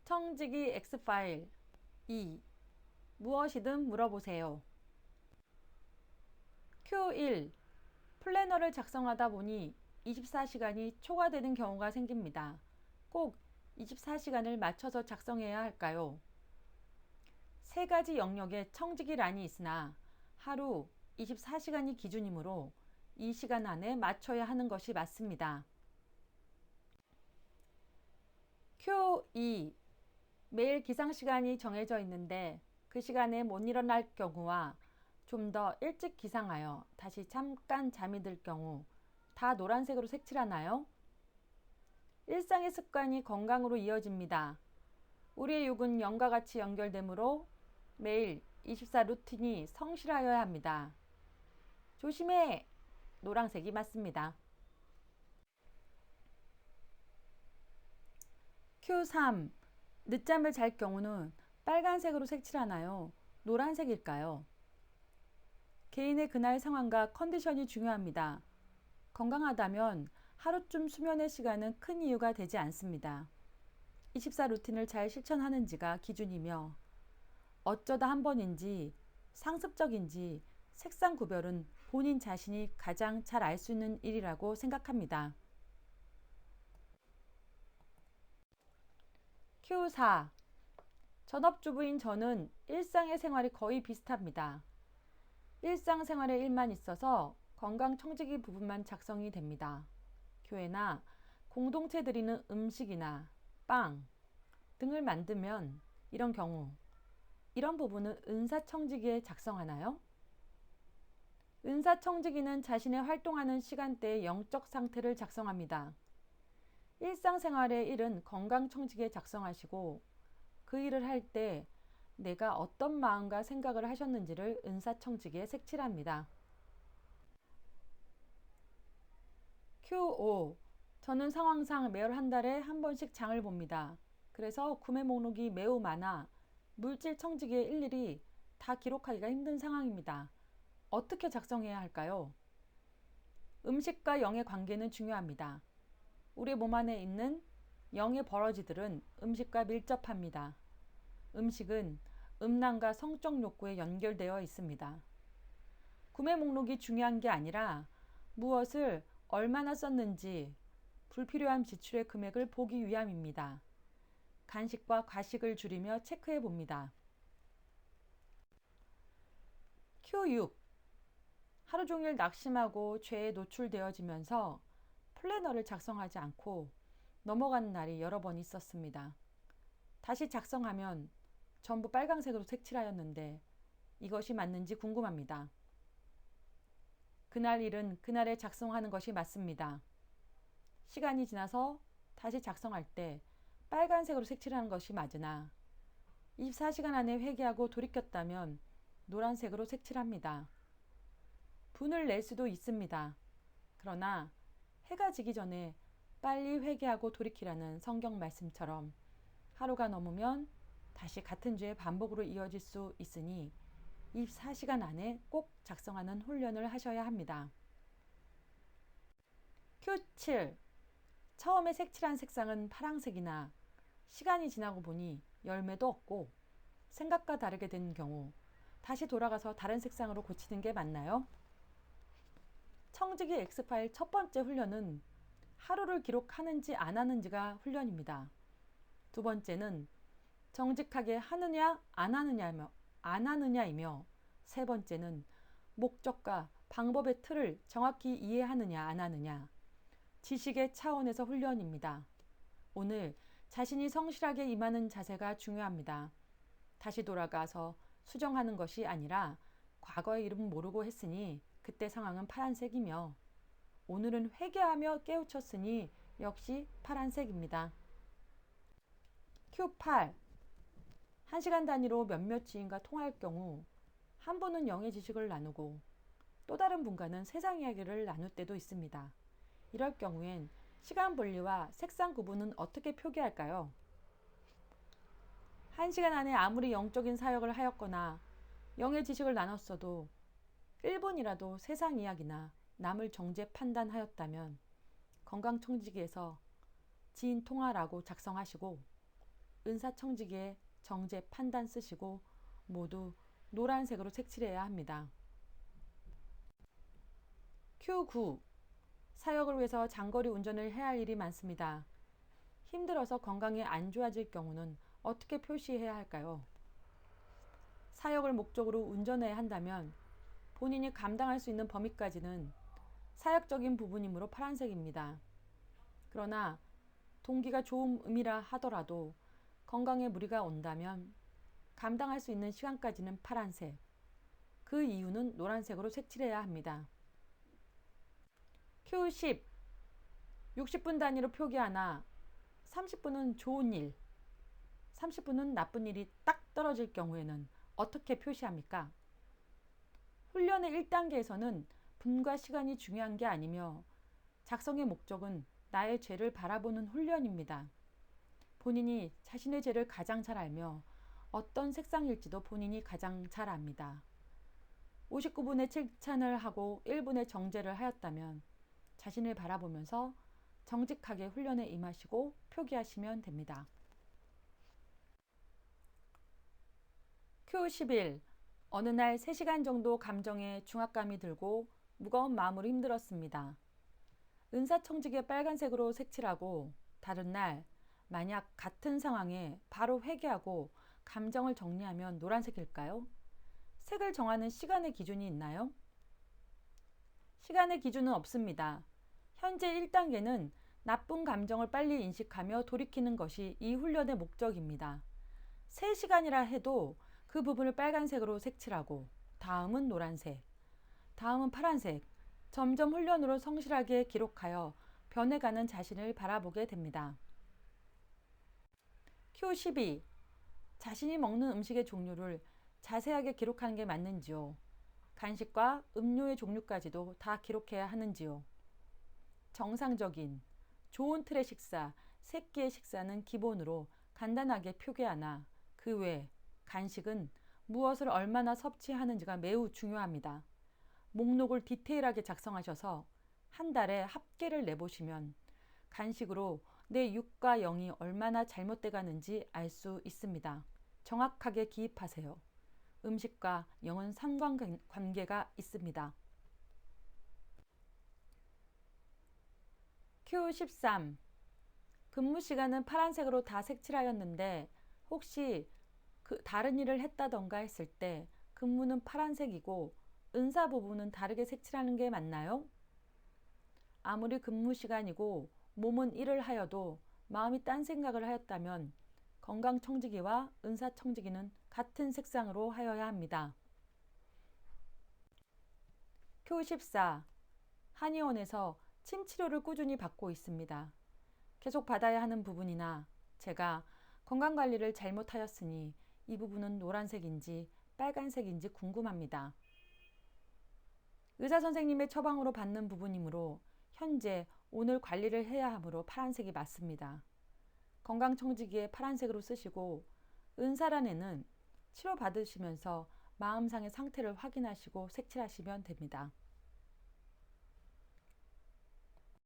청지기 X파일 2. 무엇이든 물어보세요. Q1. 플래너를 작성하다 보니 24시간이 초과되는 경우가 생깁니다. 꼭 24시간을 맞춰서 작성해야 할까요? 세 가지 영역의 청지기 란이 있으나 하루 24시간이 기준이므로 이 시간 안에 맞춰야 하는 것이 맞습니다. Q2. 매일 기상시간이 정해져 있는데 그 시간에 못 일어날 경우와 좀 더 일찍 기상하여 다시 잠깐 잠이 들 경우 다 노란색으로 색칠하나요? 일상의 습관이 건강으로 이어집니다. 우리의 육은 영과 같이 연결되므로 매일 24 루틴이 성실하여야 합니다. 조심해! 노란색이 맞습니다. Q3. 늦잠을 잘 경우는 빨간색으로 색칠하나요? 노란색일까요? 개인의 그날 상황과 컨디션이 중요합니다. 건강하다면 하루쯤 수면의 시간은 큰 이유가 되지 않습니다. 24 루틴을 잘 실천하는지가 기준이며 어쩌다 한 번인지 상습적인지 색상 구별은 본인 자신이 가장 잘 알 수 있는 일이라고 생각합니다. Q4. 전업주부인 저는 일상의 생활이 거의 비슷합니다. 일상생활에 일만 있어서 건강청지기 부분만 작성이 됩니다. 교회나 공동체 드리는 음식이나 빵 등을 만들면 이런 경우 이런 부분은 은사청지기에 작성하나요? 은사청지기는 자신의 활동하는 시간대의 영적 상태를 작성합니다. 일상생활의 일은 건강청지기에 작성하시고 그 일을 할 때 내가 어떤 마음과 생각을 하셨는지를 은사청지기에 색칠합니다. Q5. 저는 상황상 매월 한 달에 한 번씩 장을 봅니다. 그래서 구매 목록이 매우 많아 물질 청지기에 일일이 다 기록하기가 힘든 상황입니다. 어떻게 작성해야 할까요? 음식과 영의 관계는 중요합니다. 우리 몸 안에 있는 영의 버러지들은 음식과 밀접합니다. 음식은 음란과 성적 욕구에 연결되어 있습니다. 구매 목록이 중요한 게 아니라 무엇을 얼마나 썼는지 불필요한 지출의 금액을 보기 위함입니다. 간식과 과식을 줄이며 체크해 봅니다. Q6. 하루 종일 낙심하고 죄에 노출되어지면서 플래너를 작성하지 않고 넘어가는 날이 여러 번 있었습니다. 다시 작성하면 전부 빨강색으로 색칠하였는데 이것이 맞는지 궁금합니다. 그날 일은 그날에 작성하는 것이 맞습니다. 시간이 지나서 다시 작성할 때 빨간색으로 색칠하는 것이 맞으나 24시간 안에 회개하고 돌이켰다면 노란색으로 색칠합니다. 분을 낼 수도 있습니다. 그러나 해가 지기 전에 빨리 회개하고 돌이키라는 성경 말씀처럼 하루가 넘으면 다시 같은 죄의 반복으로 이어질 수 있으니 24시간 안에 꼭 작성하는 훈련을 하셔야 합니다. Q7. 처음에 색칠한 색상은 파란색이나 시간이 지나고 보니 열매도 없고 생각과 다르게 된 경우 다시 돌아가서 다른 색상으로 고치는 게 맞나요? 청지기 X파일 첫 번째 훈련은 하루를 기록하는지 안 하는지가 훈련입니다. 두 번째는 정직하게 하느냐 안 하느냐이며 세 번째는 목적과 방법의 틀을 정확히 이해하느냐 안 하느냐 지식의 차원에서 훈련입니다. 오늘 자신이 성실하게 임하는 자세가 중요합니다. 다시 돌아가서 수정하는 것이 아니라 과거의 이름 모르고 했으니 그때 상황은 파란색이며 오늘은 회개하며 깨우쳤으니 역시 파란색입니다. Q8. 1시간 단위로 몇몇 지인과 통화할 경우 한 분은 영의 지식을 나누고 또 다른 분과는 세상 이야기를 나눌 때도 있습니다. 이럴 경우엔 시간 분리와 색상 구분은 어떻게 표기할까요? 1시간 안에 아무리 영적인 사역을 하였거나 영의 지식을 나눴어도 1분이라도 세상 이야기나 남을 정죄 판단하였다면 건강청지기에서 지인 통화라고 작성하시고 은사청지기에 정제 판단 쓰시고 모두 노란색으로 색칠해야 합니다. Q9. 사역을 위해서 장거리 운전을 해야 할 일이 많습니다. 힘들어서 건강이 안 좋아질 경우는 어떻게 표시해야 할까요? 사역을 목적으로 운전해야 한다면 본인이 감당할 수 있는 범위까지는 사역적인 부분이므로 파란색입니다. 그러나 동기가 좋은 의미라 하더라도 건강에 무리가 온다면 감당할 수 있는 시간까지는 파란색, 그 이유는 노란색으로 색칠해야 합니다. Q10. 60분 단위로 표기하나 30분은 좋은 일, 30분은 나쁜 일이 딱 떨어질 경우에는 어떻게 표시합니까? 훈련의 1단계에서는 분과 시간이 중요한 게 아니며 작성의 목적은 나의 죄를 바라보는 훈련입니다. 본인이 자신의 죄를 가장 잘 알며 어떤 색상일지도 본인이 가장 잘 압니다. 59분의 칭찬을 하고 1분의 정죄를 하였다면 자신을 바라보면서 정직하게 훈련에 임하시고 표기하시면 됩니다. Q11. 어느 날 3시간 정도 감정에 중압감이 들고 무거운 마음으로 힘들었습니다. 은사청지기에 빨간색으로 색칠하고 다른 날 만약 같은 상황에 바로 회개하고 감정을 정리하면 노란색일까요? 색을 정하는 시간의 기준이 있나요? 시간의 기준은 없습니다. 현재 1단계는 나쁜 감정을 빨리 인식하며 돌이키는 것이 이 훈련의 목적입니다. 3시간이라 해도 그 부분을 빨간색으로 색칠하고 다음은 노란색, 다음은 파란색, 점점 훈련으로 성실하게 기록하여 변해가는 자신을 바라보게 됩니다. Q12. 자신이 먹는 음식의 종류를 자세하게 기록하는 게 맞는지요? 간식과 음료의 종류까지도 다 기록해야 하는지요? 정상적인, 좋은 틀의 식사, 3끼의 식사는 기본으로 간단하게 표기하나 그 외 간식은 무엇을 얼마나 섭취하는지가 매우 중요합니다. 목록을 디테일하게 작성하셔서 한 달에 합계를 내보시면 간식으로 내 6과 0이 얼마나 잘못돼 가는지 알 수 있습니다. 정확하게 기입하세요. 음식과 0은 상관관계가 있습니다. Q13. 근무 시간은 파란색으로 다 색칠하였는데 혹시 다른 일을 했다던가 했을 때 근무는 파란색이고 은사 부분은 다르게 색칠하는 게 맞나요? 아무리 근무 시간이고 몸은 일을 하여도 마음이 딴 생각을 하였다면 건강청지기와 은사청지기는 같은 색상으로 하여야 합니다. Q14. 한의원에서 침 치료를 꾸준히 받고 있습니다. 계속 받아야 하는 부분이나 제가 건강관리를 잘못하였으니 이 부분은 노란색인지 빨간색인지 궁금합니다. 의사선생님의 처방으로 받는 부분이므로 현재 오늘 관리를 해야 하므로 파란색이 맞습니다. 건강청지기에 파란색으로 쓰시고 은사란에는 치료받으시면서 마음상의 상태를 확인하시고 색칠하시면 됩니다.